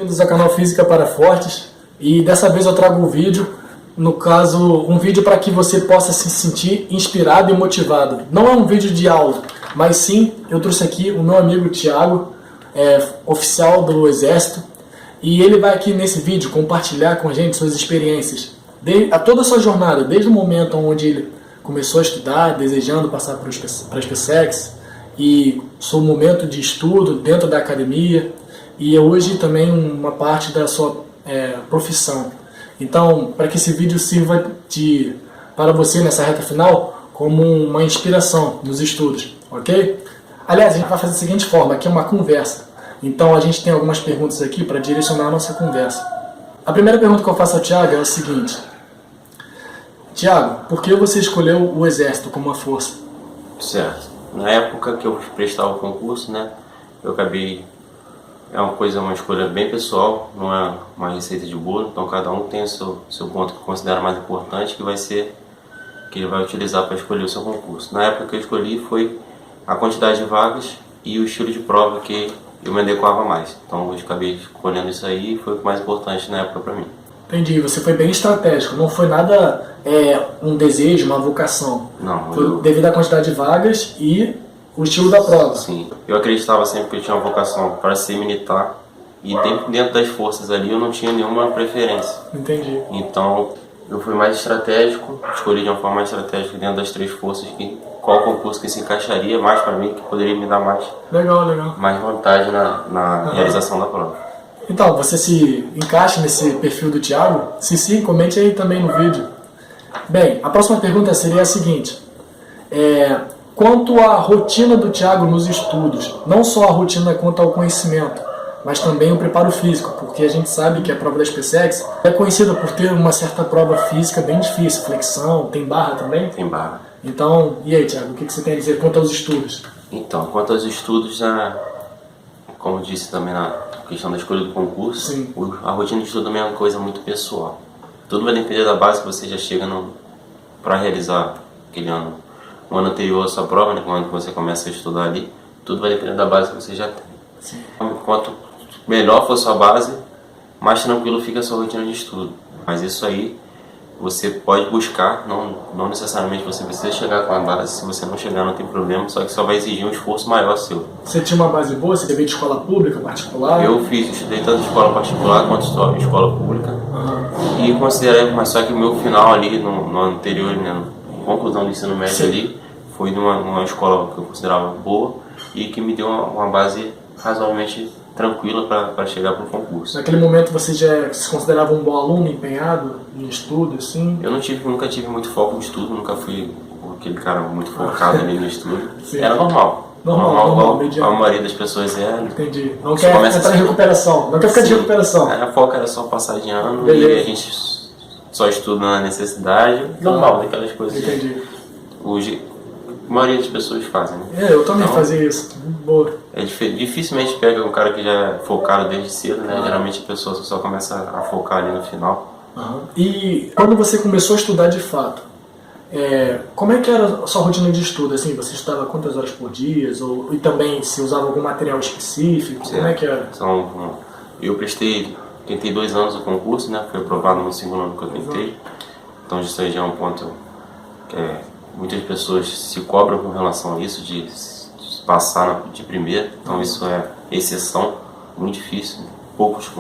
Bem-vindos ao canal Física para Fortes, e dessa vez eu trago um vídeo, no caso, um vídeo para que você possa se sentir inspirado e motivado. Não é um vídeo de aula, mas sim, eu trouxe aqui o meu amigo Thiago, oficial do Exército, e ele vai aqui nesse vídeo compartilhar com a gente suas experiências, a toda a sua jornada, desde o momento onde ele começou a estudar, desejando passar para a SpaceX, e seu momento de estudo dentro da academia, e hoje também uma parte da sua profissão. Então, para que esse vídeo sirva para você nessa reta final como uma inspiração nos estudos, ok? Aliás, a gente vai fazer da seguinte forma, aqui é uma conversa. Então a gente tem algumas perguntas aqui para direcionar a nossa conversa. A primeira pergunta que eu faço ao Thiago é o seguinte: Thiago, por que você escolheu o Exército como uma força? Certo. Na época que eu prestava o concurso, né, eu acabei... É uma escolha bem pessoal, não é uma receita de bolo, então cada um tem o seu ponto que considera mais importante, que ele vai utilizar para escolher o seu concurso. Na época que eu escolhi foi a quantidade de vagas e o estilo de prova que eu me adequava mais. Então eu acabei escolhendo isso aí e foi o mais importante na época para mim. Entendi, você foi bem estratégico, não foi nada um desejo, uma vocação. Não, foi devido à quantidade de vagas e o estilo da prova. Sim, eu acreditava sempre que eu tinha uma vocação para ser militar e dentro das forças ali eu não tinha nenhuma preferência. Entendi. Então eu fui mais estratégico, escolhi de uma forma mais estratégica dentro das três forças qual concurso que se encaixaria mais para mim, que poderia me dar mais vantagem na realização da prova. Então, você se encaixa nesse perfil do Thiago? Se sim, comente aí também no vídeo. Bem, a próxima pergunta seria a seguinte: quanto à rotina do Thiago nos estudos, não só a rotina quanto ao conhecimento, mas também o preparo físico, porque a gente sabe que a prova da SpaceX é conhecida por ter uma certa prova física bem difícil, flexão, tem barra também? Tem barra. Então, e aí, Thiago, o que você tem a dizer quanto aos estudos? Então, quanto aos estudos, como eu disse também na questão da escolha do concurso, sim, a rotina de estudo também é uma coisa muito pessoal. Tudo vai depender da base que você já chega para realizar aquele ano. O ano anterior à sua prova, né, quando você começa a estudar ali, tudo vai depender da base que você já tem. Sim. Quanto melhor for a sua base, mais tranquilo fica a sua rotina de estudo. Mas isso aí você pode buscar, não necessariamente você precisa chegar com a base. Se você não chegar, não tem problema, só que só vai exigir um esforço maior seu. Você tinha uma base boa? Você teve de escola pública, particular? Eu estudei tanto escola particular quanto escola pública. E considerei, mas só que o meu final ali, no ano anterior, né, na conclusão do ensino médio ali, foi de uma escola que eu considerava boa e que me deu uma base razoavelmente tranquila para chegar para o concurso. Naquele momento você já se considerava um bom aluno, empenhado em estudo, assim? Eu nunca tive muito foco no estudo, nunca fui aquele cara muito focado ali no estudo. Era normal. Normal, a maioria das pessoas era. Entendi. Não quer entrar em recuperação, não quer ficar de recuperação. A foco era só passar de ano. Beleza. E a gente só estuda na necessidade, normal, daquelas coisas. Entendi. Hoje, a maioria das pessoas fazem, né? Eu também fazia isso. Boa. Dificilmente pega um cara que já é focado desde cedo, né? Geralmente a pessoa só começa a focar ali no final. E quando você começou a estudar de fato, como é que era a sua rotina de estudo? Assim, você estudava quantas horas por dia? E também se usava algum material específico? Como é que era? Então, eu tentei 2 anos o concurso, né? Fui aprovado no segundo ano que eu tentei. Então isso aí já é um ponto que muitas pessoas se cobram com relação a isso, de passar de primeira. Então isso é exceção, muito difícil. Poucos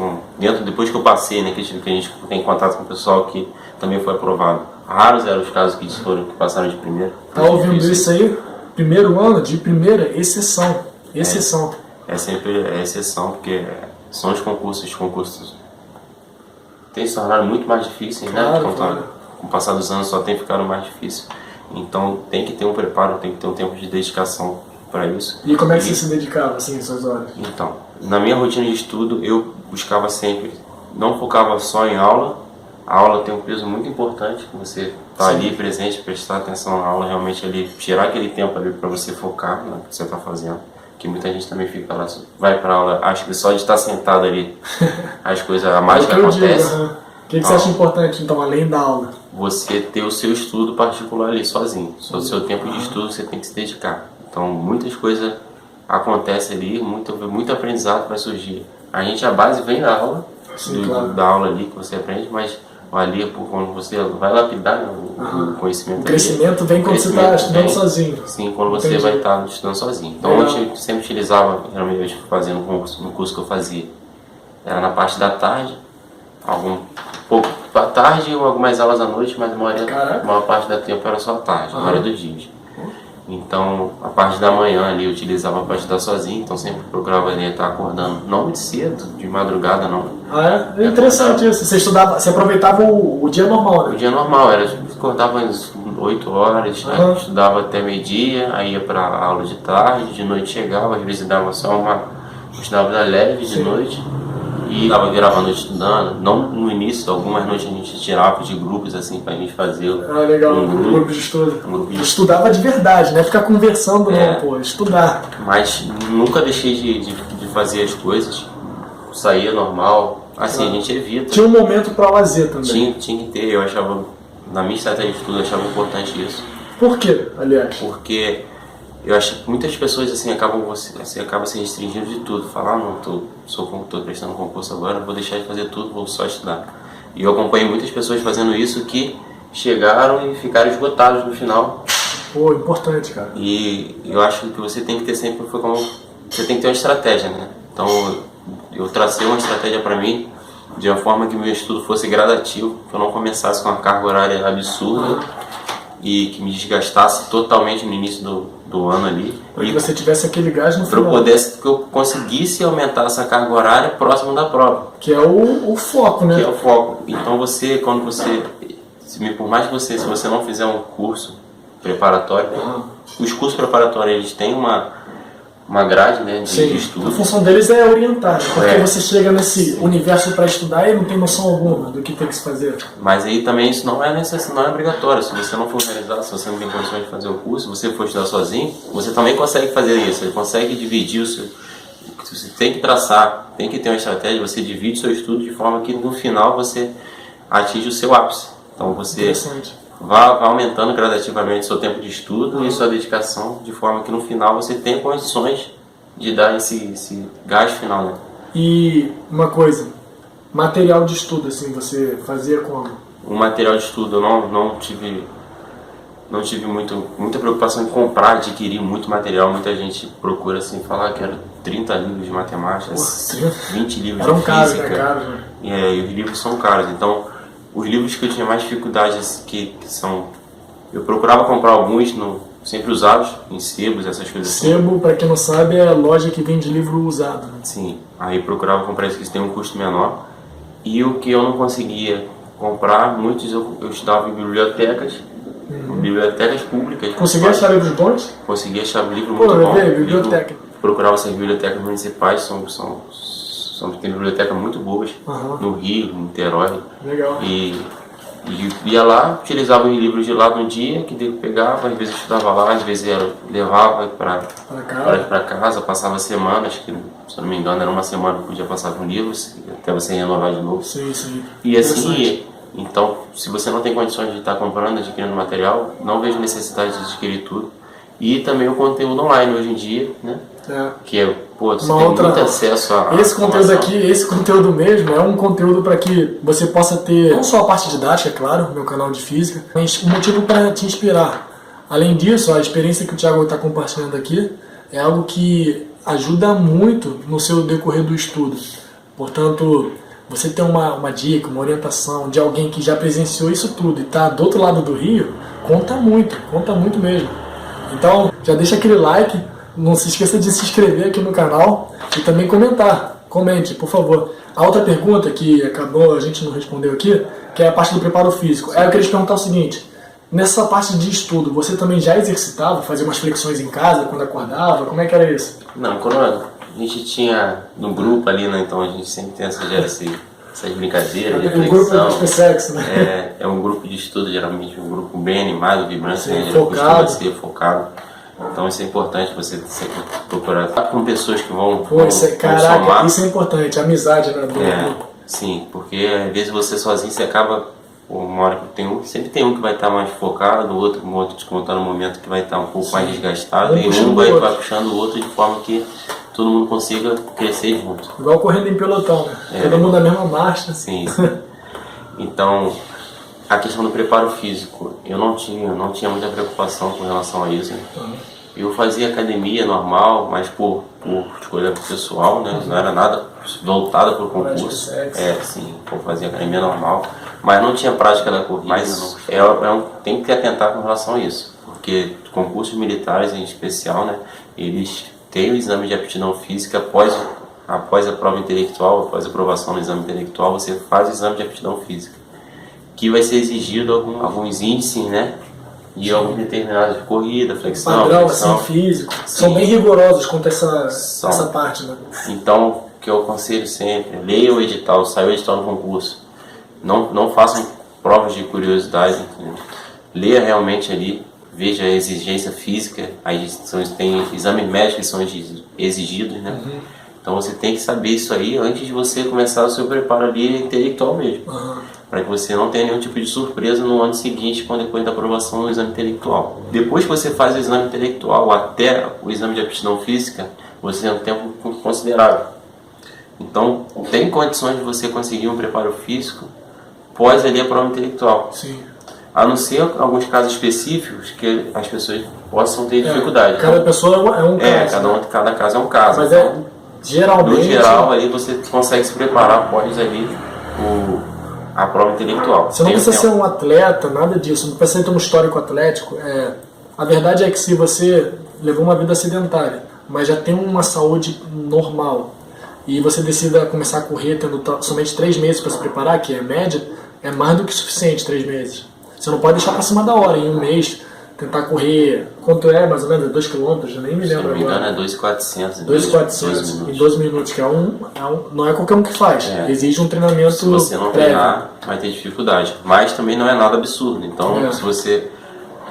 depois que eu passei, né, que a gente tem contato com o pessoal que também foi aprovado. Raros eram os casos que passaram de primeira. Tá ouvindo isso aí? Primeiro ano, de primeira, exceção. Exceção. É sempre exceção, porque são os concursos têm se tornado muito mais difíceis, né? Com o passar dos anos só tem ficado mais difícil. Então tem que ter um preparo, tem que ter um tempo de dedicação para isso. E como é que você se dedicava, assim, em suas horas? Então, na minha rotina de estudo, eu buscava sempre, não focava só em aula. A aula tem um peso muito importante, você tá ali presente, prestar atenção na aula, realmente ali, tirar aquele tempo ali para você focar no que você está fazendo. Que muita gente também fica lá, vai para aula, acha que só de estar sentado ali, as coisas, a mágica acontece. O que você acha importante, então, além da aula? Você ter o seu estudo particular ali, sozinho. O seu tempo de estudo você tem que se dedicar. Então, muitas coisas acontecem ali, muito aprendizado vai surgir a base vem da aula, Sim, claro. da aula ali que você aprende, mas ali, quando você vai lapidar, né, o conhecimento. O crescimento vem quando você está estudando sozinho. Sim, quando você vai estar estudando sozinho. Então, a gente sempre utilizava, geralmente fazendo no curso que eu fazia, era na parte da tarde, pouco à tarde ou algumas aulas à noite, mas a maior parte do tempo era só à tarde, na hora do dia. Então, a parte da manhã ali eu utilizava para estudar sozinho, então sempre procurava ali estar acordando, não muito cedo, de madrugada não. É interessante isso. Você aproveitava o dia normal, né? O dia normal, acordava às 8 horas, né? Estudava até meio-dia, aí ia para a aula de tarde, de noite chegava, às vezes dava estudava da leve de noite. E virava a noite estudando, não no início, algumas noites a gente tirava de grupos assim pra gente fazer legal, um grupo de estudo. Estudava de verdade, né? Ficar conversando não, estudar. Mas nunca deixei de fazer as coisas, saía normal, assim, a gente evita. Tinha um momento pra lazer também. Tinha que ter, eu achava, na minha estratégia de estudo, eu achava importante isso. Por quê, aliás? Porque eu acho que muitas pessoas assim acabam se restringindo de tudo. Falar, não, tô prestando concurso agora, vou deixar de fazer tudo, vou só estudar. E eu acompanhei muitas pessoas fazendo isso que chegaram e ficaram esgotados no final. Pô, importante, cara. E eu acho que você tem que ter sempre, você tem que ter uma estratégia, né? Então eu tracei uma estratégia para mim de uma forma que meu estudo fosse gradativo, que eu não começasse com uma carga horária absurda e que me desgastasse totalmente no início do ano ali. Para que você tivesse aquele gás no final. Que eu conseguisse aumentar essa carga horária próximo da prova. Que é o foco, né? Que é o foco. Então por mais que se você não fizer um curso preparatório, os cursos preparatórios eles têm uma grade, né, de estudo. A função deles é orientar, porque você chega nesse universo para estudar e não tem noção alguma do que tem que se fazer. Mas aí também isso não é obrigatório. Se você não for realizar, se você não tem condições de fazer o curso, se você for estudar sozinho, você também consegue fazer isso. Você consegue dividir você tem que traçar, tem que ter uma estratégia, você divide o seu estudo de forma que no final você atinge o seu ápice. Então você vai aumentando gradativamente seu tempo de estudo e sua dedicação, de forma que no final você tenha condições de dar esse gás final, né? E uma coisa, material de estudo, assim, você fazia como? O material de estudo eu não tive muita preocupação em comprar, adquirir muito material. Muita gente procura assim, falar que era 30 livros de matemática, 20 livros de física. Caros, né? E os livros são caros, então os livros que eu tinha mais dificuldades que são... Eu procurava comprar alguns sempre usados, em sebos, essas coisas assim. Sebo, para quem não sabe, é a loja que vende livro usado. Né? Sim, aí procurava comprar esses que tem um custo menor. E o que eu não conseguia comprar, muitos eu estudava em bibliotecas públicas. Conseguia achar livros bons? Conseguia achar livro muito bom. Biblioteca. Procurava essas bibliotecas municipais, tem bibliotecas muito boas no Rio, no Niterói. Legal. E ia lá, utilizava os livros de lá no dia, que pegava, às vezes estudava lá, às vezes levava para casa, passava semanas, que se eu não me engano era uma semana que podia passar com livros, até você renovar de novo. Sim. E assim, então, se você não tem condições de estar comprando, adquirindo material, não vejo necessidade de adquirir tudo. E também o conteúdo online hoje em dia, né? Que você tem muito acesso a esse conteúdo aqui, esse conteúdo mesmo, é um conteúdo para que você possa ter não só a parte didática, é claro, meu canal de física, mas um motivo para te inspirar. Além disso, a experiência que o Thiago está compartilhando aqui é algo que ajuda muito no seu decorrer do estudo. Portanto, você ter uma dica, uma orientação de alguém que já presenciou isso tudo e está do outro lado do rio, conta muito mesmo. Então, já deixa aquele like, não se esqueça de se inscrever aqui no canal e também comentar. Comente, por favor. A outra pergunta que a gente não respondeu aqui, que é a parte do preparo físico. Eu queria te perguntar o seguinte, nessa parte de estudo, você também já exercitava, fazia umas flexões em casa quando acordava? Como é que era isso? Não, quando a gente tinha no grupo ali, né, então a gente sempre tem essas brincadeiras de flexão. Um grupo de sexo, né? É um grupo de estudo, geralmente um grupo bem animado, vibrante, né? Focado. Costuma ser focado. Então isso é importante, você sempre procurar estar com pessoas que vão caraca, somar. Isso é importante, amizade, né? Sim, porque às vezes você sozinho, você acaba, uma hora que sempre tem um que vai estar mais focado, o outro que está no momento que vai estar um pouco mais desgastado, e um vai puxando o outro de forma que todo mundo consiga crescer junto. Igual correndo em pelotão, né? Todo mundo na mesma marcha. Sim. Então, a questão do preparo físico, eu não tinha muita preocupação com relação a isso. Eu fazia academia normal, mas por escolha pessoal, né? Não era nada voltado para o concurso. Sim, eu fazia academia normal, mas não tinha prática da corrida. Mas tem que atentar com relação a isso, porque concursos militares em especial, né? Eles têm o exame de aptidão física após a prova intelectual, após a aprovação do exame intelectual, você faz o exame de aptidão física, que vai ser exigido alguns índices, né? E alguns determinados de corrida, flexão, padrão, assim, físico. Sim. São bem rigorosos quanto a essa parte, né? Então, o que eu aconselho sempre, leia o edital, saiu o edital do concurso. Não façam provas de curiosidade, né? Leia realmente ali, veja a exigência física, aí tem exames médicos que são exigidos, né? Então você tem que saber isso aí antes de você começar o seu preparo ali intelectual mesmo. Para que você não tenha nenhum tipo de surpresa no ano seguinte, depois da aprovação do exame intelectual. Depois que você faz o exame intelectual até o exame de aptidão física, você tem um tempo considerável. Então, tem condições de você conseguir um preparo físico pós ali a prova intelectual. Sim. A não ser alguns casos específicos que as pessoas possam ter dificuldade. Cada pessoa é um caso. Cada caso é um caso. Mas então, geralmente... No geral, aí você consegue se preparar após ali a prova intelectual. Você não precisa ser um atleta, nada disso. Não precisa ter um histórico atlético. A verdade é que se você levou uma vida sedentária, mas já tem uma saúde normal, e você decida começar a correr tendo somente 3 meses para se preparar, que é a média, é mais do que suficiente 3 meses. Você não pode deixar para cima da hora, em um mês, tentar correr, quanto é mais ou menos? 2 km, eu nem me lembro agora. Se não me engano é 2.400. 2.400 em 12 minutos, que não é qualquer um que faz. Exige um treinamento. Se você não treinar, vai ter dificuldade. Mas também não é nada absurdo. Então, se você...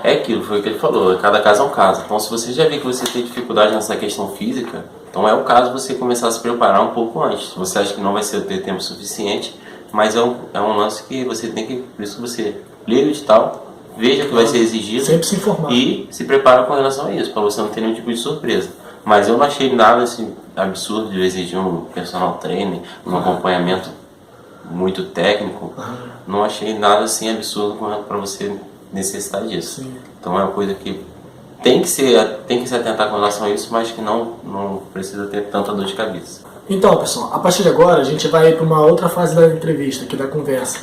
É aquilo, foi o que ele falou, cada caso é um caso. Então, se você já vê que você tem dificuldade nessa questão física, então é o caso você começar a se preparar um pouco antes. Você acha que não vai ter tempo suficiente, mas é um lance que você tem que... Por isso que você lê o edital, veja o que vai ser exigido. Sempre se informar. E se prepara com relação a isso, para você não ter nenhum tipo de surpresa. Mas eu não achei nada assim, absurdo de exigir um personal trainer, um acompanhamento muito técnico. Não achei nada assim absurdo para você necessitar disso. Sim. Então é uma coisa que tem que se atentar com relação a isso, mas que não precisa ter tanta dor de cabeça. Então, pessoal, a partir de agora a gente vai para uma outra fase da entrevista, aqui da conversa,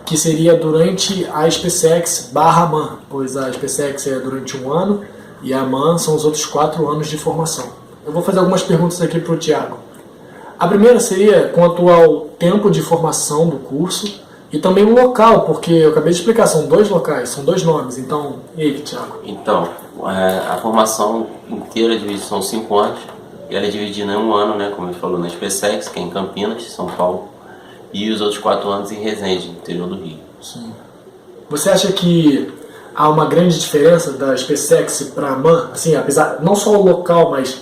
que seria durante a SpaceX/AMAN, pois a SpaceX é durante 1 ano e a AMAN são os outros 4 anos de formação. Eu vou fazer algumas perguntas aqui para o Thiago. A primeira seria quanto ao tempo de formação do curso e também o local, porque eu acabei de explicar, são 2 locais, são 2 nomes. Então, e aí, Thiago? Então, a formação inteira são 5 anos e ela é dividida em 1 ano, né, como ele falou, na SpaceX, que é em Campinas, São Paulo, e os outros 4 anos em Resende, interior do Rio. Sim. Você acha que há uma grande diferença da SpaceX para a AMAN? Assim, apesar, não só o local, mas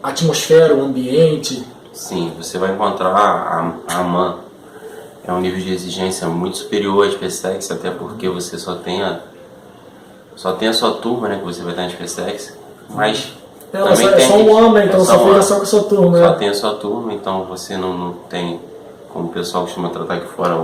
a atmosfera, o ambiente? Sim, você vai encontrar a AMAN. É um nível de exigência muito superior à SpaceX, até porque você só tem a sua turma, né, que você vai estar na SpaceX, mas também é só um ano, né, então só fica só com a sua turma. Só tem a sua turma, então você não tem, como o pessoal costuma tratar aqui fora,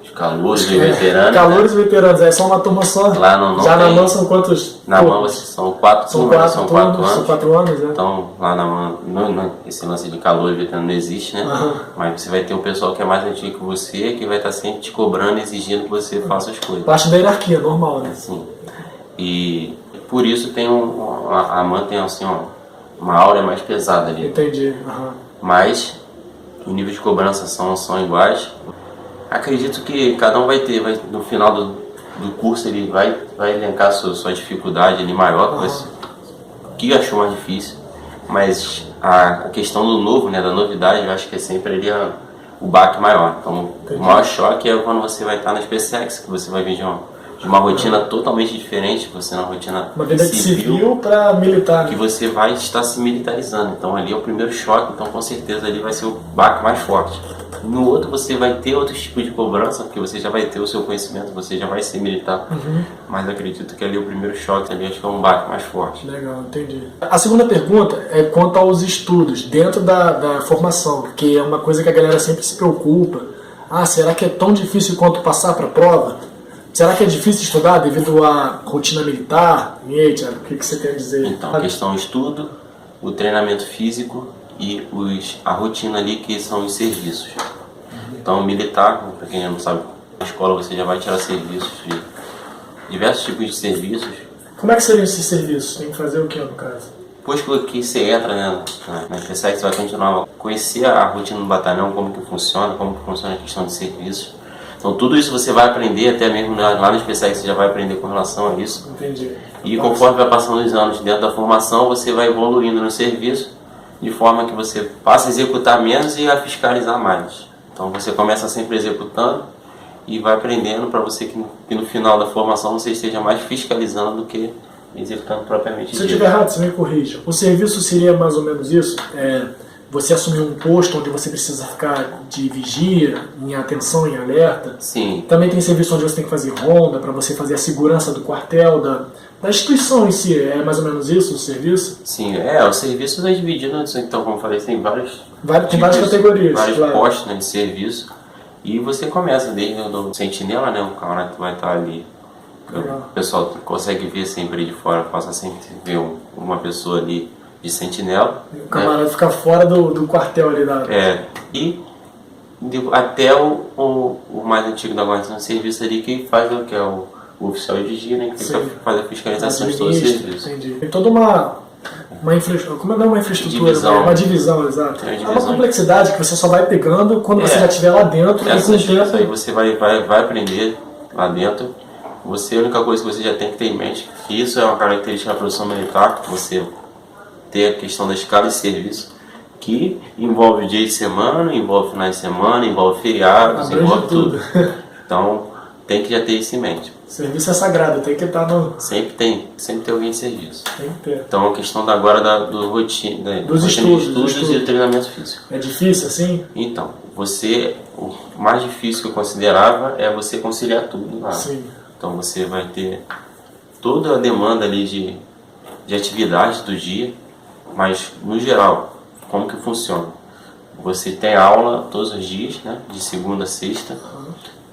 os calouros e veteranos. Calouros e veteranos, é só uma turma só. Lá não já tem. Na AMAN são quantos? Na AMAN são 4 turmas, são 4 anos. São 4 anos, né? Então, lá na AMAN, esse lance de calor e veterano não existe, né? Mas você vai ter um pessoal que é mais antigo que você, que vai estar sempre te cobrando, exigindo que você faça as coisas. Parte da hierarquia, normal, né? Sim. E por isso a AMAN tem assim, uma aura mais pesada ali. Entendi. Mas o nível de cobrança são iguais. Acredito que cada um no final do curso ele vai elencar sua dificuldade ali maior, que achou mais difícil. Mas a questão do novo, né, da novidade, eu acho que é sempre ali o baque maior. Então, o maior choque é quando você vai estar na SpaceX, que você vai vir de uma rotina totalmente diferente, você na rotina uma vida civil para militar, que você vai estar se militarizando. Então ali é o primeiro choque, então com certeza ali vai ser o baque mais forte. No outro você vai ter outro tipo de cobrança, porque você já vai ter o seu conhecimento, você já vai ser militar. Mas eu acredito que ali o primeiro choque ali acho que é um baque mais forte. Legal, entendi. A segunda pergunta é quanto aos estudos dentro da formação, que é uma coisa que a galera sempre se preocupa. Ah, será que é tão difícil quanto passar para a prova? Será que é difícil estudar devido à rotina militar? E aí, Thiago, o que você quer dizer? Então, a questão estudo, o treinamento físico e a rotina ali que são os serviços. Então, militar, para quem não sabe, na escola você já vai tirar serviços de diversos tipos de serviços. Como é que seriam esses serviços? Tem que fazer o que no caso? Depois que você entra, né, na SpaceX, você vai continuar a conhecer a rotina do batalhão, como que funciona a questão de serviços. Então tudo isso você vai aprender, até mesmo lá no SpaceX você já vai aprender com relação a isso. Entendi. E conforme vai passando os anos dentro da formação, você vai evoluindo no serviço, de forma que você passa a executar menos e a fiscalizar mais. Então você começa sempre executando e vai aprendendo para você que no final da formação você esteja mais fiscalizando do que executando propriamente. Se eu estiver errado, você me corrija. O serviço seria mais ou menos isso? Você assumir um posto onde você precisa ficar de vigia, em atenção, em alerta? Sim. Também tem serviço onde você tem que fazer ronda, para você fazer a segurança do quartel, da instituição em si. É mais ou menos isso o serviço? Sim, o serviço é dividido, então como eu falei, tem várias categorias. Vários claro. postos, né, de serviço. E você começa desde o sentinela, né, o camarada que vai estar ali. Legal. O pessoal consegue ver sempre de fora, passa sempre ver uma pessoa ali de sentinela. O camarada fica fora do quartel ali da... Até o mais antigo da guarnição de serviço ali que faz o que é o oficial de vigia, né, que fica faz a fiscalização de todo o serviço. Entendi. Tem toda uma infraestrutura, como não uma infraestrutura, Divisão. uma divisão, exato. Tem uma É divisão. uma complexidade que você só vai pegando quando você já estiver lá dentro. E com o tempo... Aí você vai aprender lá dentro. A única coisa que você já tem que ter em mente, que isso é uma característica da profissão militar, você ter a questão da escala de serviço, que envolve dia de semana, envolve finais de semana, envolve feriados, envolve tudo. Então, tem que já ter isso em mente. Serviço é sagrado, tem que estar no... Sempre tem alguém de serviço. Tem que ter. Então, a questão da agora dos estudos e do treinamento físico. É difícil assim? Então, o mais difícil que eu considerava é você conciliar tudo lá. Sim. Então você vai ter toda a demanda ali de atividades do dia, mas no geral, como que funciona? Você tem aula todos os dias, né? De segunda a sexta.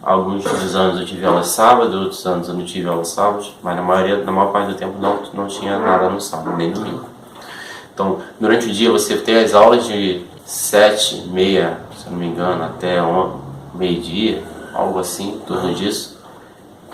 Alguns dos anos eu tive aula sábado, outros anos eu não tive aula sábado, mas na maior parte do tempo não tinha nada no sábado, nem domingo. Então, durante o dia você tem as aulas de 7h30, se eu não me engano, até meio-dia, algo assim, em torno disso.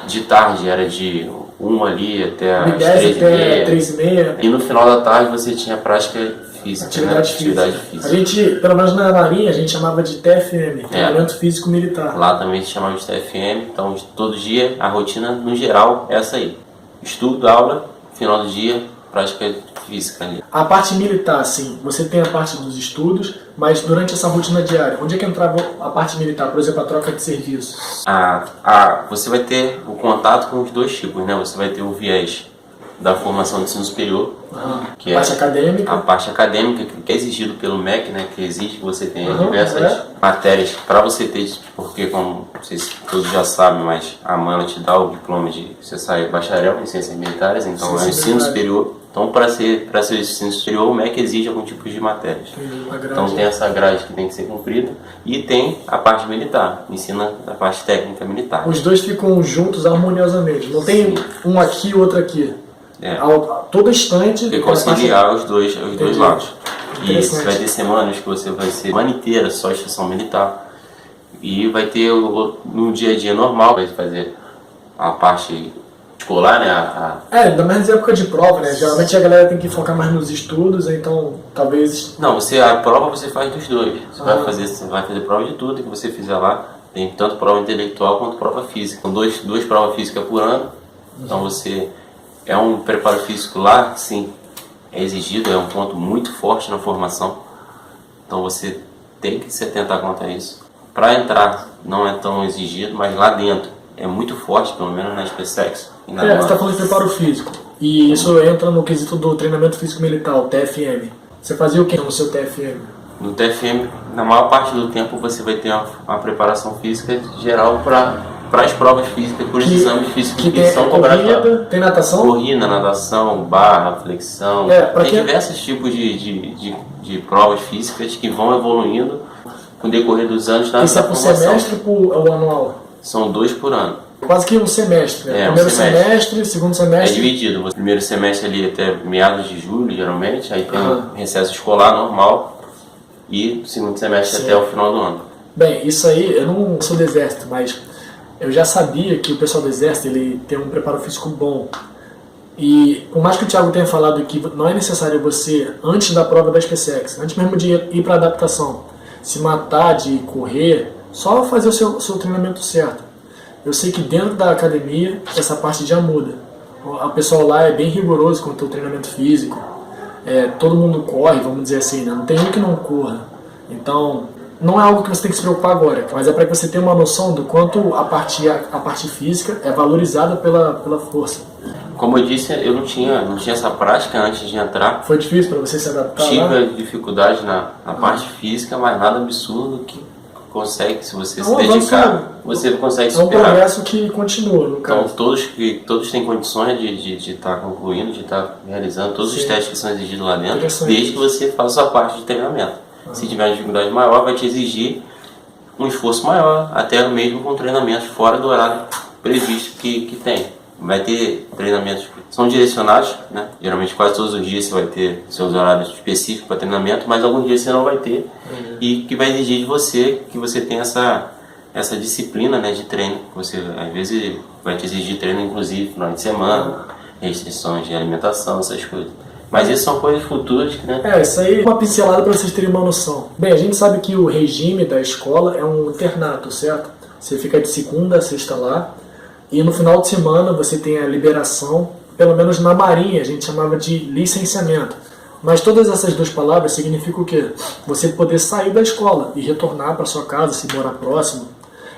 De tarde era de 1 ali até as 3h30. E no final da tarde você tinha prática física, atividade física. A gente, pelo menos na Marinha, a gente chamava de TFM, Treinamento Físico Militar. Lá também se chamava de TFM, então todo dia a rotina no geral é essa aí. Estudo, aula, final do dia, prática física ali. A parte militar, assim, você tem a parte dos estudos, mas durante essa rotina diária, onde é que entrava a parte militar? Por exemplo, a troca de serviços? Você vai ter o contato com os dois tipos, né? Você vai ter o viés da formação de ensino superior, que é a parte acadêmica, que é exigido pelo MEC, né? Que exige que você tenha diversas matérias para você ter, porque como vocês todos já sabem, mas a AMAN te dá o diploma de você sair bacharel em ciências militares, então é o ensino superior. Então, para ser ensino superior, o MEC exige algum tipo de matérias. Então, tem essa grade que tem que ser cumprida. E tem a parte militar, ensina a parte técnica militar. Os dois ficam juntos harmoniosamente. Não tem um aqui e outro aqui. Todo instante... Porque conciliar os dois lados. E você vai ter semanas que você vai ser a semana inteira só instrução militar. E vai ter no dia a dia normal, vai fazer a parte escolar, né? Ainda mais na época de prova, né? Geralmente a galera tem que focar mais nos estudos, então talvez... Não, a prova você faz dos dois. Você vai fazer prova de tudo que você fizer lá. Tem tanto prova intelectual quanto prova física. São duas provas físicas por ano. Então você... É um preparo físico lá, sim, é exigido, é um ponto muito forte na formação. Então você tem que se atentar quanto a isso. Para entrar não é tão exigido, mas lá dentro é muito forte, pelo menos na SpaceX. Você está falando de preparo físico. E isso entra no quesito do treinamento físico militar, o TFM. Você fazia o que no seu TFM? No TFM, na maior parte do tempo, você vai ter uma preparação física geral para as provas físicas, para os exames físicos que são cobrados. Tem natação? Corrida, natação, barra, flexão. Tem diversos tipos de provas físicas que vão evoluindo com o decorrer dos anos da formação. Isso é por semestre ou anual? São 2 por ano. Quase que um semestre, né? Primeiro semestre, segundo semestre. É dividido. O primeiro semestre ali até meados de julho, geralmente. Aí tem um recesso escolar normal. E o segundo semestre até o final do ano. Bem, isso aí, eu não sou do exército, mas eu já sabia que o pessoal do exército ele tem um preparo físico bom. E por mais que o Thiago tenha falado que não é necessário você, antes da prova da SpaceX, antes mesmo de ir para a adaptação, se matar de correr, só fazer o seu treinamento certo. Eu sei que dentro da academia essa parte já muda. O pessoal lá é bem rigoroso quanto ao treinamento físico. Todo mundo corre, vamos dizer assim, né? Não tem um que não corra. Então, não é algo que você tem que se preocupar agora, mas é para que você tenha uma noção do quanto a parte física é valorizada pela força. Como eu disse, eu não tinha essa prática antes de entrar. Foi difícil para você se adaptar? Tive dificuldade na parte física, mas nada absurdo que consegue, se você se dedicar, você consegue superar. É um progresso que continua, no caso. Então, todos têm condições de estar concluindo, de estar realizando todos os testes que são exigidos lá dentro, desde que você faça a sua parte de treinamento. Se tiver uma dificuldade maior, vai te exigir um esforço maior, até mesmo com treinamentos fora do horário previsto que tem. Vai ter treinamentos que são direcionados, né? Geralmente quase todos os dias você vai ter seus horários específicos para treinamento, mas alguns dias você não vai ter e que vai exigir de você que você tenha essa disciplina, né, de treino. Você às vezes vai te exigir treino inclusive durante a semana, restrições de alimentação, essas coisas. Mas isso são coisas futuras, né? Isso aí é uma pincelada para vocês terem uma noção. Bem, a gente sabe que o regime da escola é um internato, certo? Você fica de segunda a sexta lá. E no final de semana você tem a liberação, pelo menos na Marinha a gente chamava de licenciamento. Mas todas essas duas palavras significam o quê? Você poder sair da escola e retornar para sua casa, se morar próximo.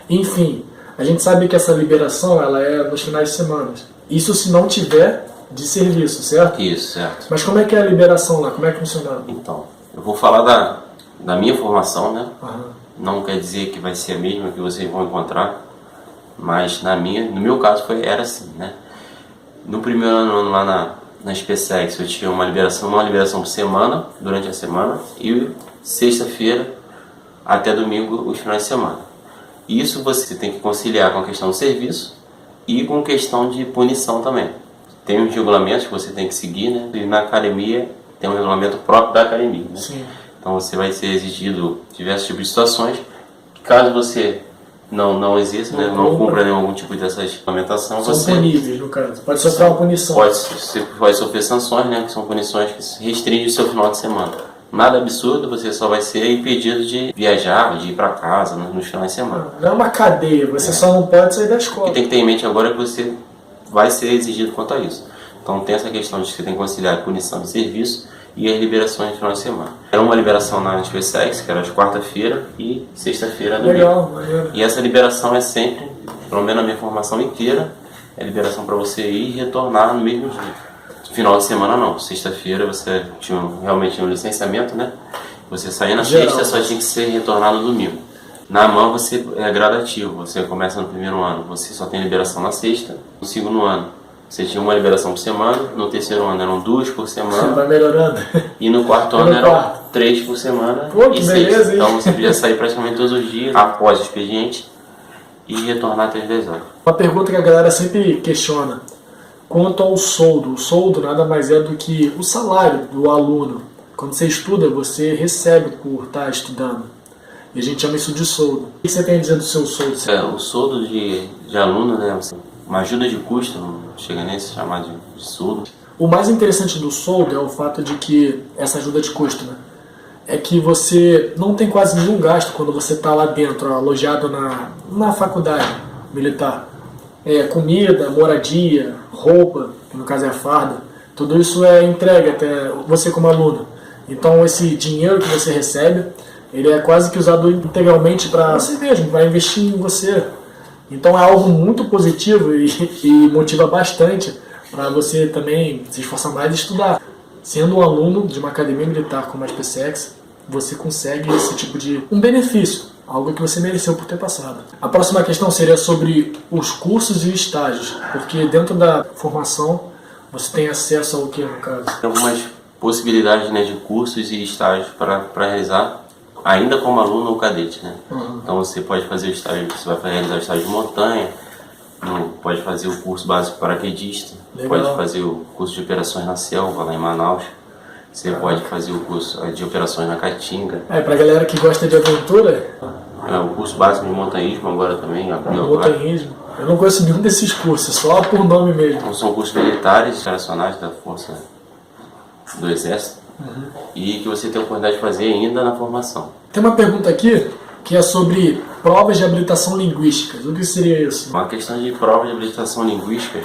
Enfim, a gente sabe que essa liberação ela é nos finais de semana. Isso se não tiver de serviço, certo? Isso, certo. Mas como é que é a liberação lá? Como é que funciona? Então, eu vou falar da minha formação, né? Não quer dizer que vai ser a mesma que vocês vão encontrar. Mas no meu caso era assim, né? No primeiro ano lá na SpaceX eu tinha uma liberação por semana, durante a semana, e sexta-feira até domingo os finais de semana. Isso você tem que conciliar com a questão do serviço e com questão de punição também. Tem uns regulamentos que você tem que seguir, né? E na academia tem um regulamento próprio da academia, né? Sim. Então você vai ser exigido diversos tipos de situações que caso você não existe, né? Não cumpra nenhum tipo dessa regulamentação. São puníveis, no caso. Pode sofrer uma punição. Pode sofrer sanções, né? Que são punições que restringem o seu final de semana. Nada absurdo, você só vai ser impedido de viajar, de ir para casa nos finais de semana. Não é uma cadeia, você só não pode sair da escola. E tem que ter em mente agora que você vai ser exigido quanto a isso. Então tem essa questão de que você tem que conciliar a punição de serviço e as liberações de final de semana. Era uma liberação na SpaceX, que era de quarta-feira e sexta-feira domingo. Legal. E essa liberação é sempre, pelo menos na minha formação inteira, é liberação para você ir e retornar no mesmo dia. Final de semana não, sexta-feira você realmente tinha um licenciamento, né? Você saía na sexta, só tinha que ser retornado no domingo. Na mão você é gradativo, você começa no primeiro ano, você só tem liberação na sexta, no segundo ano você tinha uma liberação por semana, no terceiro ano eram 2 por semana. Vai melhorando. E no quarto ano eram 3 por semana. Pô, que beleza, hein? Então você podia sair praticamente todos os dias após o expediente e retornar até as 10 horas. Uma pergunta que a galera sempre questiona. Quanto ao soldo. O soldo nada mais é do que o salário do aluno. Quando você estuda, você recebe por estar estudando. E a gente chama isso de soldo. O que você tem a dizer do seu soldo? O soldo de aluno, né? Uma ajuda de custo, não chega nem a se chamar de soldo. O mais interessante do soldo é o fato de que essa ajuda de custo, né? É que você não tem quase nenhum gasto quando você está lá dentro, alojado na faculdade militar. Comida, moradia, roupa, que no caso é a farda, tudo isso é entregue até você como aluno. Então esse dinheiro que você recebe, ele é quase que usado integralmente para você mesmo, para investir em você. Então é algo muito positivo e motiva bastante para você também se esforçar mais e estudar. Sendo um aluno de uma academia militar como a SpaceX, você consegue esse tipo de um benefício, algo que você mereceu por ter passado. A próxima questão seria sobre os cursos e estágios, porque dentro da formação você tem acesso ao que, no caso? Tem algumas possibilidades, né, de cursos e estágios para realizar, ainda como aluno ou cadete, né? Então você pode fazer o estágio, você vai realizar o estágio de montanha, pode fazer o curso básico paraquedista, pode fazer o curso de operações na selva, lá em Manaus. Você pode fazer o curso de operações na Caatinga. Pra galera que gosta de aventura. O curso básico de montanhismo agora também abriu. Montanhismo. Eu não conheço nenhum desses cursos, só por nome mesmo. Então, são cursos militares, operacionais da Força do Exército, e que você tem a oportunidade de fazer ainda na formação. Tem uma pergunta aqui que é sobre provas de habilitação linguística. O que seria isso? Uma questão de prova de habilitação linguística,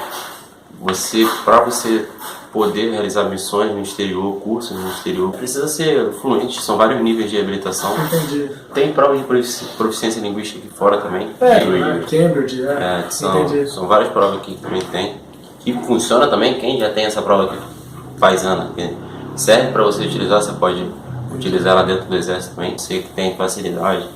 para você poder realizar missões no exterior, cursos no exterior, precisa ser fluente, são vários níveis de habilitação. Entendi. Tem prova de proficiência linguística aqui fora também. Cambridge, são várias provas que também tem, que funciona também, quem já tem essa prova aqui faz ano, serve para você utilizar, você pode utilizar lá dentro do exército também, você que tem facilidade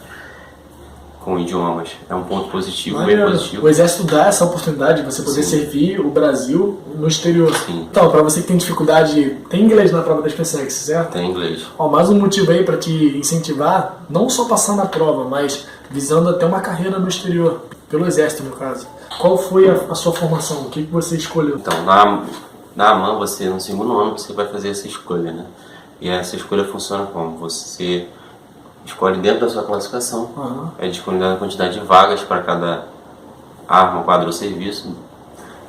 com idiomas, é um ponto positivo, bem positivo. O exército dá essa oportunidade de você poder servir o Brasil no exterior. Sim. Então, para você que tem dificuldade, tem inglês na prova da SpaceX, certo? Tem inglês. Mais um motivo aí para te incentivar, não só passar na prova, mas visando até uma carreira no exterior, pelo exército no caso. Qual foi a sua formação? O que você escolheu? Então, na AMAN, você no segundo ano você vai fazer essa escolha, né? E essa escolha funciona como? Você escolhe dentro da sua classificação, é disponibilizada a quantidade de vagas para cada arma, quadro ou serviço,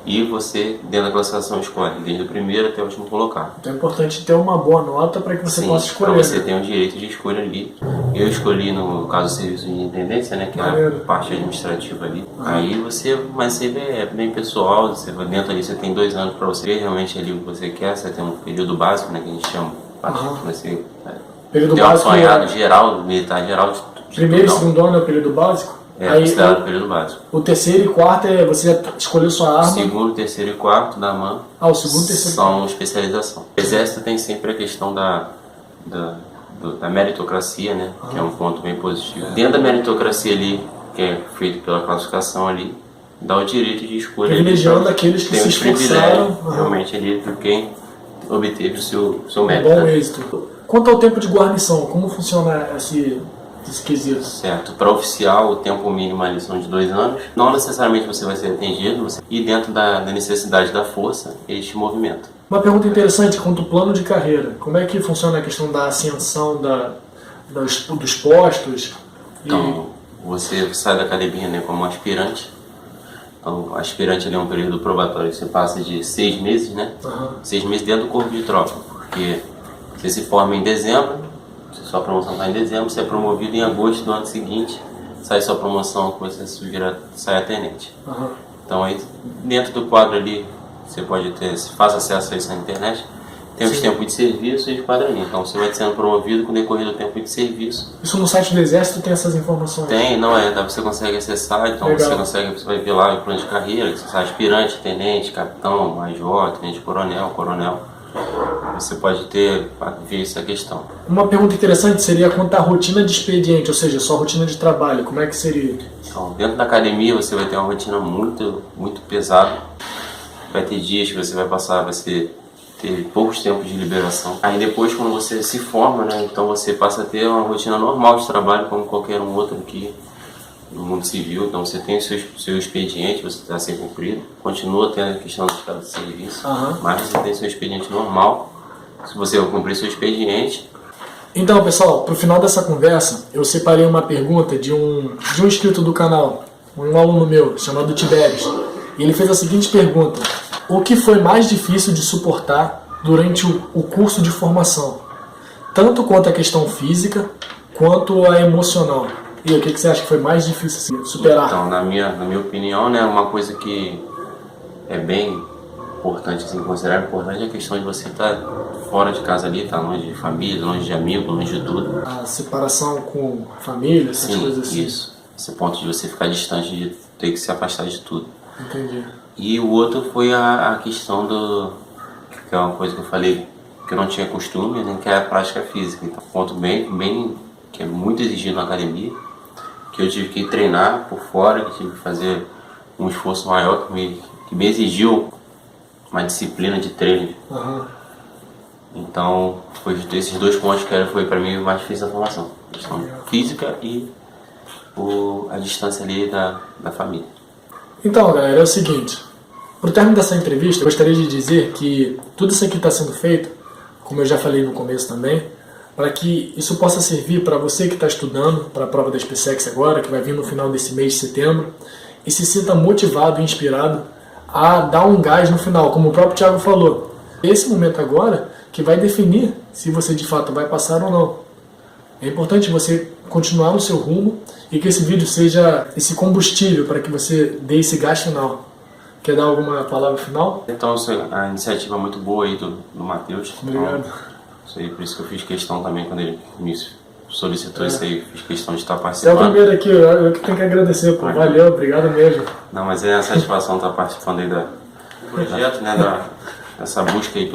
e você, dentro da classificação, escolhe desde o primeiro até o último colocado. Então é importante ter uma boa nota para que você possa escolher. Para você ter um direito de escolha ali. Eu escolhi, no caso, o serviço de intendência, né, que é a parte administrativa ali. Aí mas você é bem pessoal, você vai dentro ali, você tem 2 anos para você ver realmente ali o que você quer, você tem um período básico, né, que a gente chama, você período tem um apanhado geral, militar geral. Primeiro e segundo ano é o período básico? É considerado o período básico. O terceiro e quarto você escolheu sua arma? Segundo, terceiro e quarto da AMAN o segundo e terceiro são especialização. O exército tem sempre a questão da meritocracia, né? Que é um ponto bem positivo. Dentro da meritocracia ali, que é feito pela classificação ali, dá o direito de escolha. Privilegiando aqueles que se esforçaram. Realmente ali, de quem obteve o seu mérito. Bom êxito. Quanto ao tempo de guarnição, como funciona esse quesito? Certo. Para oficial, o tempo mínimo ali são de 2 anos. Não necessariamente você vai ser atendido, e dentro da necessidade da força, eles te movimentam. Uma pergunta interessante quanto ao plano de carreira. Como é que funciona a questão da ascensão dos postos? Então, você sai da academia, né, como aspirante. Então, aspirante ali é um período probatório, você passa de 6 meses, né? 6 meses dentro do corpo de tropa, porque você se forma em dezembro, sua promoção está em dezembro, você é promovido em agosto do ano seguinte, sai sua promoção, você sai a tenente. Então aí dentro do quadro ali, você pode ter, se faz acesso a isso na internet, tem os tempos de serviço e os quadradinhos. Então você vai sendo promovido com o decorrer do tempo de serviço. Isso no site do Exército tem essas informações? Tem, você consegue acessar, então você vai ver lá o plano de carreira, que você sai aspirante, tenente, capitão, major, tenente coronel. Você pode ver essa questão. Uma pergunta interessante seria quanto à rotina de expediente, ou seja, sua rotina de trabalho, como é que seria? Então, dentro da academia você vai ter uma rotina muito, muito pesada. Vai ter dias que você vai passar, ter poucos tempos de liberação. Aí depois, quando você se forma, né, então você passa a ter uma rotina normal de trabalho como qualquer um outro aqui no mundo civil. Então você tem o seu expediente, você está sendo cumprido, continua tendo a questão do estado de serviço, mas você tem seu expediente normal. Se você cumprir seu expediente. Então, pessoal, para o final dessa conversa, eu separei uma pergunta de um inscrito do canal, um aluno meu, chamado Tibérios. E ele fez a seguinte pergunta: o que foi mais difícil de suportar durante o curso de formação? Tanto quanto a questão física, quanto a emocional. E o que você acha que foi mais difícil de superar? Então, na minha opinião, né, uma coisa que é bem importante, assim, considerar importante é a questão de você estar fora de casa ali, estar longe de família, longe de amigos, longe de tudo. A separação com a família, essas coisas assim. Isso. Esse ponto de você ficar distante, de ter que se afastar de tudo. Entendi. E o outro foi a questão que é uma coisa que eu falei que eu não tinha costume, nem que era prática física. Então, um ponto bem que é muito exigido na academia, que eu tive que treinar por fora, que tive que fazer um esforço maior, que me exigiu uma disciplina de treino. Então, foi esses dois pontos que foi para mim o mais difícil da formação. A questão física e a distância ali da família. Então, galera, é o seguinte. Pro término dessa entrevista, eu gostaria de dizer que tudo isso aqui está sendo feito, como eu já falei no começo também, para que isso possa servir para você que está estudando para a prova da SpaceX agora, que vai vir no final desse mês de setembro, e se sinta motivado e inspirado a dar um gás no final, como o próprio Thiago falou. Esse momento agora que vai definir se você de fato vai passar ou não. É importante você continuar no seu rumo e que esse vídeo seja esse combustível para que você dê esse gás final. Quer dar alguma palavra final? Então, a iniciativa é muito boa aí do Matheus. Obrigado. Então, por isso que eu fiz questão também, quando ele me solicitou isso aí, fiz questão de estar Você é o participando. primeiro aqui, eu que tenho que agradecer, pô. Valeu, obrigado mesmo. Não, mas é a satisfação estar participando aí do projeto, né, dessa busca aí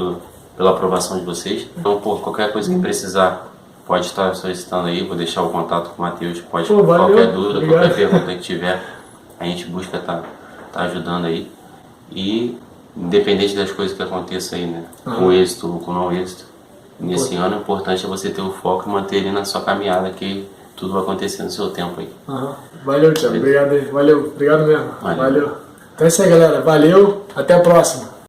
pela aprovação de vocês. Então, pô, qualquer coisa que precisar, pode estar solicitando aí, vou deixar o contato com o Matheus, pode qualquer dúvida, obrigado. qualquer pergunta que tiver, a gente busca tá ajudando aí. E independente das coisas que aconteçam aí, né, com êxito ou com não êxito, nesse ano o importante é você ter o foco e manter ele na sua caminhada, que tudo vai acontecer no seu tempo aí. Valeu, Thiago, obrigado aí, valeu, obrigado mesmo, Valeu. valeu. Então é isso aí, galera, valeu, até a próxima.